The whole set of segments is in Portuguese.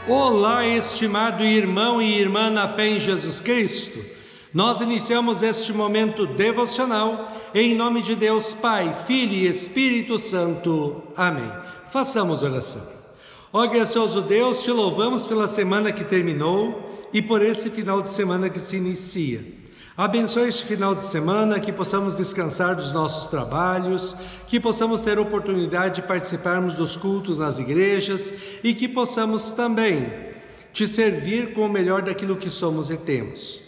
Olá, estimado irmão e irmã na fé em Jesus Cristo. Nós iniciamos este momento devocional em nome de Deus Pai, Filho e Espírito Santo. Amém. Façamos oração. Ó gracioso Deus, te louvamos pela semana que terminou e por esse final de semana que se inicia. Abençoe este final de semana, que possamos descansar dos nossos trabalhos, que possamos ter oportunidade de participarmos dos cultos nas igrejas e que possamos também te servir com o melhor daquilo que somos e temos.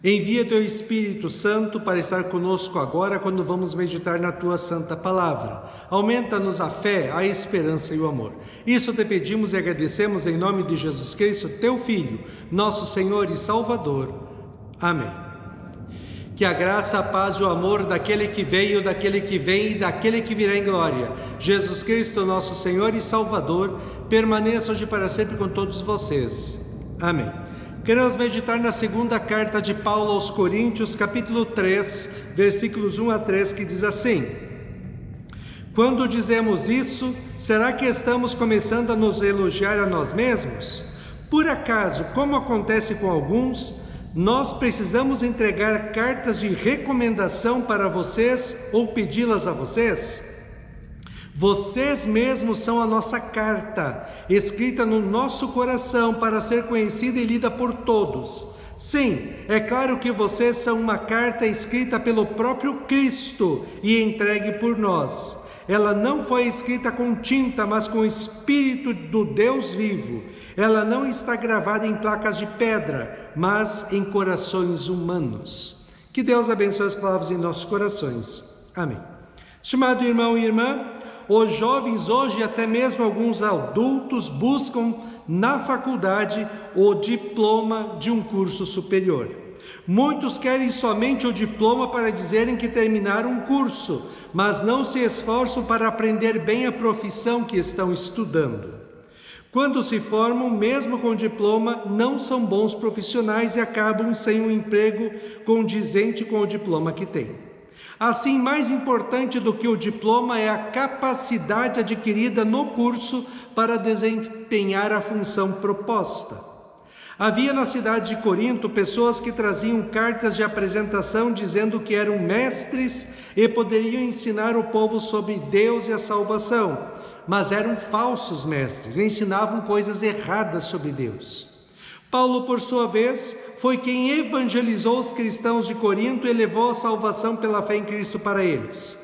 Envia teu Espírito Santo para estar conosco agora quando vamos meditar na tua santa palavra. Aumenta-nos a fé, a esperança e o amor. Isso te pedimos e agradecemos em nome de Jesus Cristo, teu Filho, nosso Senhor e Salvador. Amém. Que a graça, a paz e o amor daquele que veio, daquele que vem e daquele que virá em glória, Jesus Cristo, nosso Senhor e Salvador, permaneça hoje para sempre com todos vocês. Amém. Queremos meditar na segunda carta de Paulo aos Coríntios, capítulo 3, versículos 1 a 3, que diz assim: Quando dizemos isso, será que estamos começando a nos elogiar a nós mesmos? Por acaso, como acontece com alguns, nós precisamos entregar cartas de recomendação para vocês ou pedi-las a vocês? Vocês mesmos são a nossa carta, escrita no nosso coração para ser conhecida e lida por todos. Sim, é claro que vocês são uma carta escrita pelo próprio Cristo e entregue por nós. Ela não foi escrita com tinta, mas com o Espírito do Deus vivo. Ela não está gravada em placas de pedra, mas em corações humanos. Que Deus abençoe as palavras em nossos corações. Amém. Estimado irmão e irmã, os jovens hoje, até mesmo alguns adultos, buscam na faculdade o diploma de um curso superior. Muitos querem somente o diploma para dizerem que terminaram um curso, mas não se esforçam para aprender bem a profissão que estão estudando. Quando se formam, mesmo com diploma, não são bons profissionais e acabam sem um emprego condizente com o diploma que têm. Assim, mais importante do que o diploma é a capacidade adquirida no curso para desempenhar a função proposta. Havia na cidade de Corinto pessoas que traziam cartas de apresentação dizendo que eram mestres e poderiam ensinar o povo sobre Deus e a salvação, mas eram falsos mestres, ensinavam coisas erradas sobre Deus. Paulo, por sua vez, foi quem evangelizou os cristãos de Corinto e levou a salvação pela fé em Cristo para eles.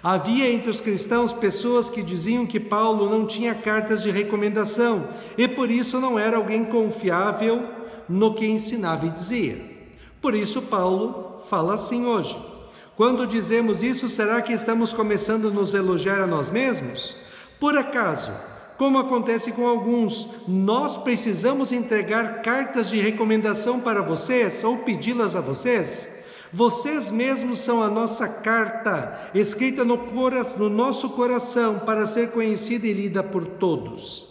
Havia entre os cristãos pessoas que diziam que Paulo não tinha cartas de recomendação e por isso não era alguém confiável no que ensinava e dizia. Por isso Paulo fala assim hoje. Quando dizemos isso, será que estamos começando a nos elogiar a nós mesmos? Por acaso, como acontece com alguns, nós precisamos entregar cartas de recomendação para vocês ou pedi-las a vocês? Vocês mesmos são a nossa carta, escrita no nosso coração para ser conhecida e lida por todos.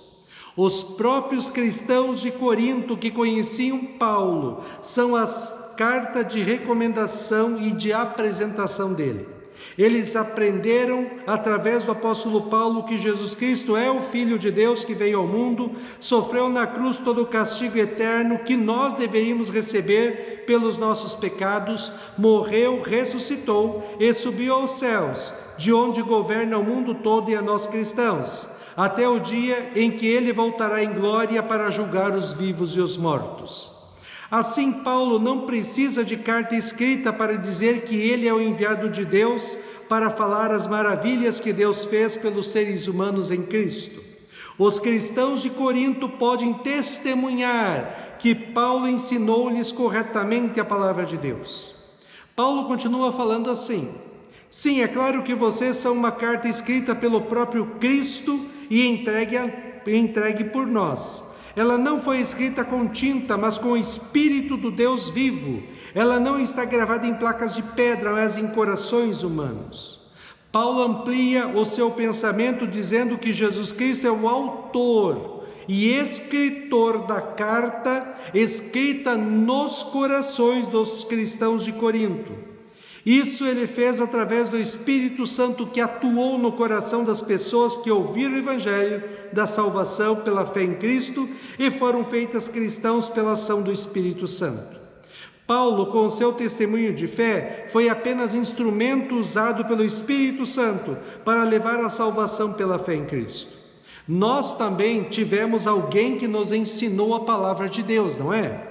Os próprios cristãos de Corinto que conheciam Paulo são as cartas de recomendação e de apresentação dele. Eles aprenderam através do apóstolo Paulo que Jesus Cristo é o Filho de Deus que veio ao mundo, sofreu na cruz todo o castigo eterno que nós deveríamos receber pelos nossos pecados, morreu, ressuscitou e subiu aos céus, de onde governa o mundo todo e a nós cristãos, até o dia em que ele voltará em glória para julgar os vivos e os mortos. Assim, Paulo não precisa de carta escrita para dizer que ele é o enviado de Deus para falar as maravilhas que Deus fez pelos seres humanos em Cristo. Os cristãos de Corinto podem testemunhar que Paulo ensinou-lhes corretamente a palavra de Deus. Paulo continua falando assim: sim, é claro que vocês são uma carta escrita pelo próprio Cristo e entregue por nós. Ela não foi escrita com tinta, mas com o Espírito do Deus vivo. Ela não está gravada em placas de pedra, mas em corações humanos. Paulo amplia o seu pensamento dizendo que Jesus Cristo é o autor e escritor da carta escrita nos corações dos cristãos de Corinto. Isso ele fez através do Espírito Santo que atuou no coração das pessoas que ouviram o Evangelho da salvação pela fé em Cristo e foram feitas cristãos pela ação do Espírito Santo. Paulo, com o seu testemunho de fé, foi apenas instrumento usado pelo Espírito Santo para levar a salvação pela fé em Cristo. Nós também tivemos alguém que nos ensinou a palavra de Deus, não é?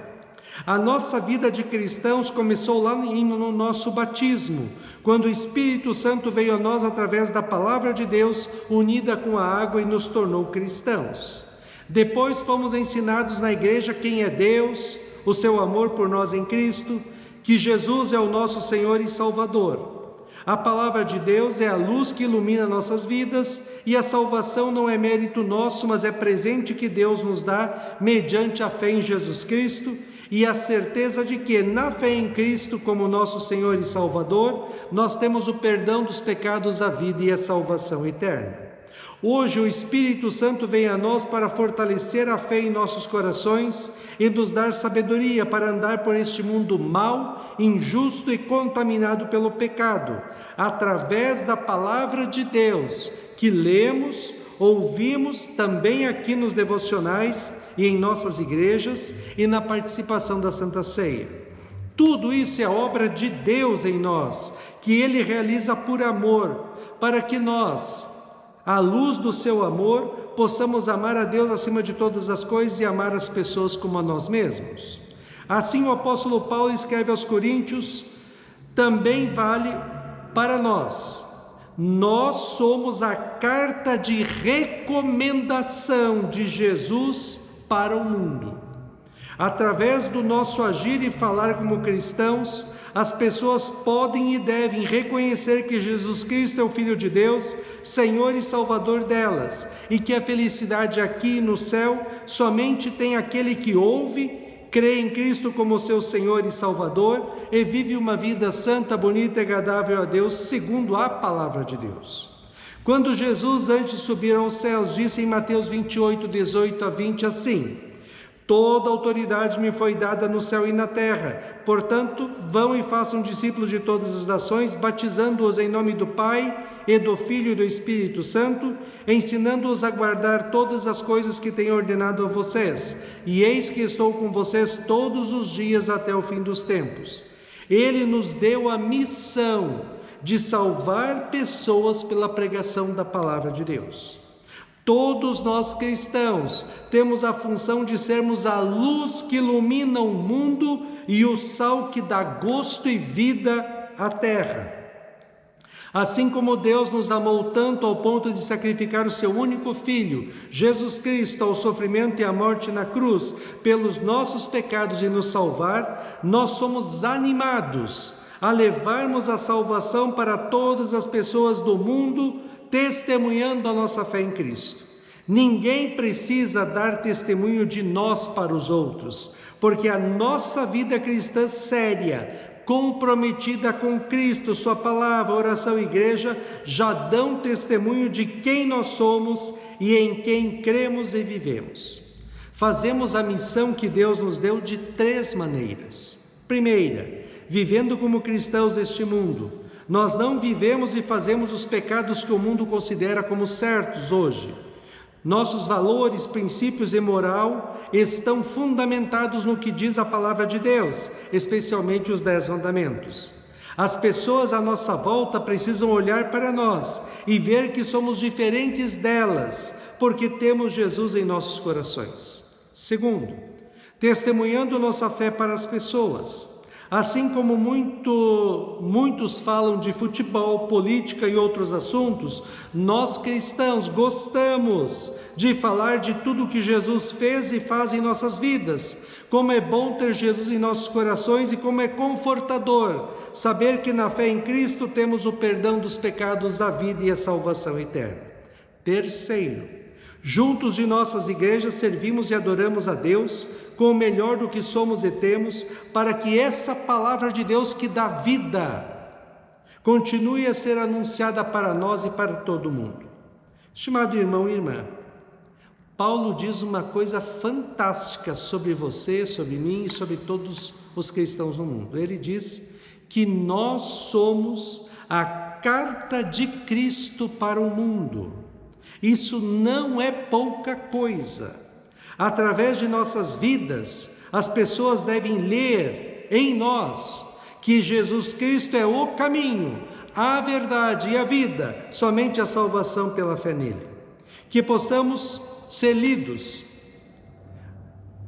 A nossa vida de cristãos começou lá no nosso batismo, quando o Espírito Santo veio a nós através da palavra de Deus, unida com a água e nos tornou cristãos. Depois fomos ensinados na igreja quem é Deus, o seu amor por nós em Cristo, que Jesus é o nosso Senhor e Salvador. A palavra de Deus é a luz que ilumina nossas vidas e a salvação não é mérito nosso, mas é presente que Deus nos dá mediante a fé em Jesus Cristo e a certeza de que na fé em Cristo como nosso Senhor e Salvador, nós temos o perdão dos pecados, a vida e a salvação eterna. Hoje o Espírito Santo vem a nós para fortalecer a fé em nossos corações e nos dar sabedoria para andar por este mundo mau, injusto e contaminado pelo pecado, através da palavra de Deus, que lemos, ouvimos também aqui nos devocionais e em nossas igrejas e na participação da Santa Ceia. Tudo isso é obra de Deus em nós, que Ele realiza por amor, para que nós, à luz do seu amor, possamos amar a Deus acima de todas as coisas e amar as pessoas como a nós mesmos. Assim o apóstolo Paulo escreve aos Coríntios, também vale para nós. Nós somos a carta de recomendação de Jesus para o mundo. Através do nosso agir e falar como cristãos, as pessoas podem e devem reconhecer que Jesus Cristo é o Filho de Deus, Senhor e Salvador delas, e que a felicidade aqui no céu somente tem aquele que ouve, crê em Cristo como seu Senhor e Salvador e vive uma vida santa, bonita e agradável a Deus, segundo a palavra de Deus. Quando Jesus, antes de subir aos céus, disse em Mateus 28, 18 a 20 assim: toda autoridade me foi dada no céu e na terra. Portanto, vão e façam discípulos de todas as nações, batizando-os em nome do Pai e do Filho e do Espírito Santo, ensinando-os a guardar todas as coisas que tenho ordenado a vocês. E eis que estou com vocês todos os dias até o fim dos tempos. Ele nos deu a missão de salvar pessoas pela pregação da palavra de Deus. Todos nós cristãos temos a função de sermos a luz que ilumina o mundo e o sal que dá gosto e vida à terra. Assim como Deus nos amou tanto ao ponto de sacrificar o seu único Filho, Jesus Cristo, ao sofrimento e à morte na cruz, pelos nossos pecados e nos salvar, nós somos animados a levarmos a salvação para todas as pessoas do mundo, testemunhando a nossa fé em Cristo. Ninguém precisa dar testemunho de nós para os outros, porque a nossa vida cristã séria, comprometida com Cristo, sua palavra, oração e igreja, já dão testemunho de quem nós somos e em quem cremos e vivemos. Fazemos a missão que Deus nos deu de 3 maneiras. Primeira, vivendo como cristãos neste mundo. Nós não vivemos e fazemos os pecados que o mundo considera como certos hoje. Nossos valores, princípios e moral estão fundamentados no que diz a palavra de Deus, especialmente os 10 mandamentos. As pessoas à nossa volta precisam olhar para nós e ver que somos diferentes delas, porque temos Jesus em nossos corações. Segundo, testemunhando nossa fé para as pessoas. Assim como muitos falam de futebol, política e outros assuntos, nós cristãos gostamos de falar de tudo que Jesus fez e faz em nossas vidas. Como é bom ter Jesus em nossos corações e como é confortador saber que na fé em Cristo temos o perdão dos pecados, a vida e a salvação eterna. Terceiro, juntos de nossas igrejas servimos e adoramos a Deus com o melhor do que somos e temos, para que essa palavra de Deus que dá vida continue a ser anunciada para nós e para todo mundo. Estimado irmão e irmã, Paulo diz uma coisa fantástica sobre você, sobre mim e sobre todos os cristãos no mundo. Ele diz que nós somos a carta de Cristo para o mundo. Isso não é pouca coisa. Através de nossas vidas, as pessoas devem ler em nós que Jesus Cristo é o caminho, a verdade e a vida, somente a salvação pela fé nele. Que possamos ser lidos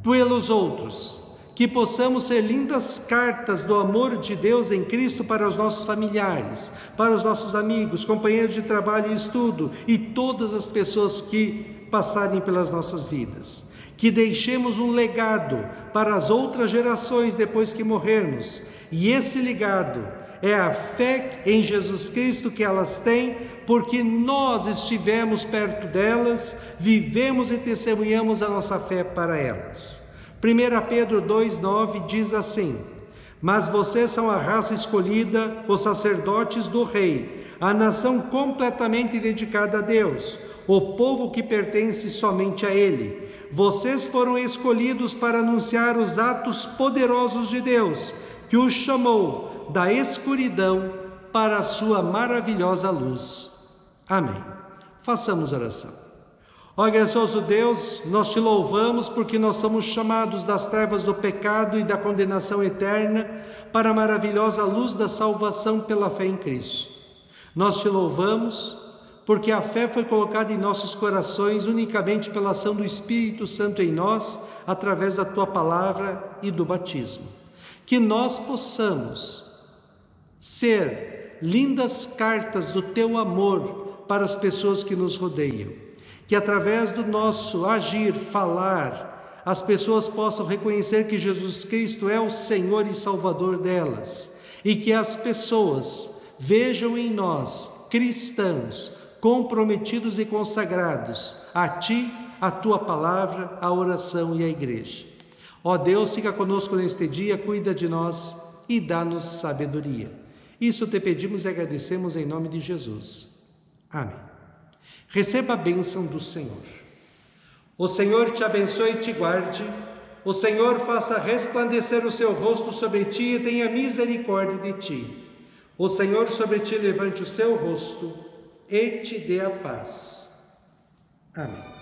pelos outros, que possamos ser lindas cartas do amor de Deus em Cristo para os nossos familiares, para os nossos amigos, companheiros de trabalho e estudo e todas as pessoas que passarem pelas nossas vidas. Que deixemos um legado para as outras gerações depois que morrermos, e esse legado é a fé em Jesus Cristo que elas têm, porque nós estivemos perto delas, vivemos e testemunhamos a nossa fé para elas. 1 Pedro 2,9 diz assim: mas vocês são a raça escolhida, os sacerdotes do Rei, a nação completamente dedicada a Deus, o povo que pertence somente a Ele. Vocês foram escolhidos para anunciar os atos poderosos de Deus, que os chamou da escuridão para a sua maravilhosa luz. Amém. Façamos oração. Ó gracioso Deus, nós te louvamos porque nós somos chamados das trevas do pecado e da condenação eterna para a maravilhosa luz da salvação pela fé em Cristo. Nós te louvamos porque a fé foi colocada em nossos corações unicamente pela ação do Espírito Santo em nós, através da tua palavra e do batismo. Que nós possamos ser lindas cartas do teu amor para as pessoas que nos rodeiam. Que através do nosso agir, falar, as pessoas possam reconhecer que Jesus Cristo é o Senhor e Salvador delas. E que as pessoas vejam em nós, cristãos, comprometidos e consagrados a Ti, a Tua palavra, a oração e a igreja. Ó Deus, fica conosco neste dia, cuida de nós e dá-nos sabedoria. Isso te pedimos e agradecemos em nome de Jesus. Amém. Receba a bênção do Senhor. O Senhor te abençoe e te guarde. O Senhor faça resplandecer o seu rosto sobre ti e tenha misericórdia de ti. O Senhor sobre ti levante o seu rosto e te dê a paz. Amém.